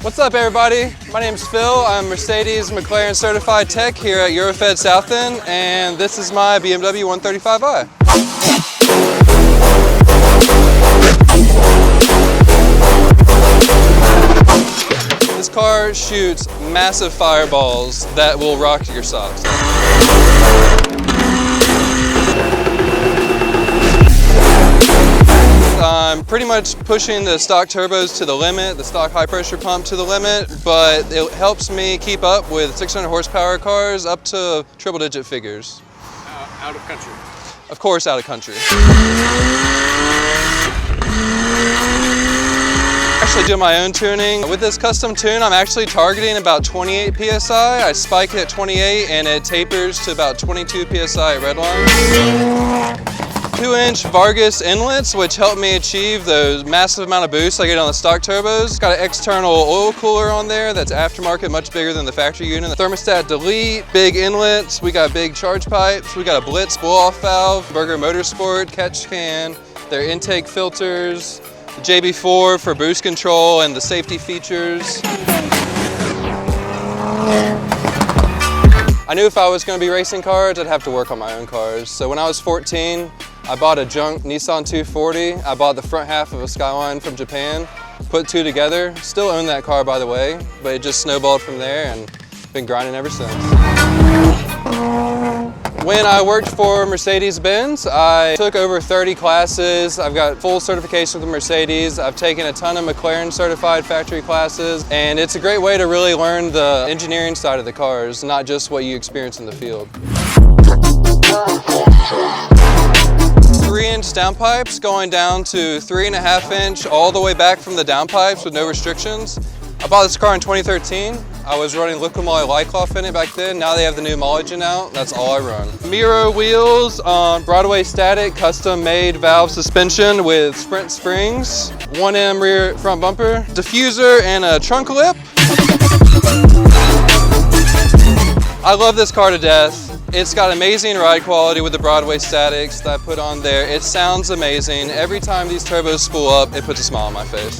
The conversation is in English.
What's up, everybody? My name's Phil. I'm Mercedes McLaren Certified Tech here at Eurofed South End, and this is my BMW 135i. This car shoots massive fireballs that will rock your socks. I'm pretty much pushing the stock turbos to the limit, the stock high pressure pump to the limit, but it helps me keep up with 600 horsepower cars up to triple digit figures. Out of country? Of course, out of country. Actually do my own tuning. With this custom tune, I'm actually targeting about 28 PSI. I spike it at 28 and it tapers to about 22 PSI at redline. 2-inch Vargas inlets, which help me achieve those massive amount of boosts I get on the stock turbos. Got an external oil cooler on there that's aftermarket, much bigger than the factory unit. The thermostat delete, big inlets, we got big charge pipes, we got a Blitz blow-off valve, Burger Motorsport catch can, their intake filters, the JB4 for boost control and the safety features. I knew if I was going to be racing cars, I'd have to work on my own cars. So when I was 14, I bought a junk Nissan 240. I bought the front half of a Skyline from Japan, put two together. Still own that car, by the way, but it just snowballed from there and been grinding ever since. When I worked for Mercedes-Benz, I took over 30 classes. I've got full certification with Mercedes. I've taken a ton of McLaren certified factory classes, and it's a great way to really learn the engineering side of the cars, not just what you experience in the field. 3-inch downpipes going down to 3.5-inch all the way back from the downpipes with no restrictions. I bought this car in 2013. I was running liquid moly Lycloth in it back then. Now they have the new Molygen out. That's all I run. Miro wheels on Broadway static, custom made valve suspension with sprint springs. 1M rear front bumper, diffuser and a trunk lip. I love this car to death. It's got amazing ride quality with the Broadway statics that I put on there. It sounds amazing. Every time these turbos spool up, it puts a smile on my face.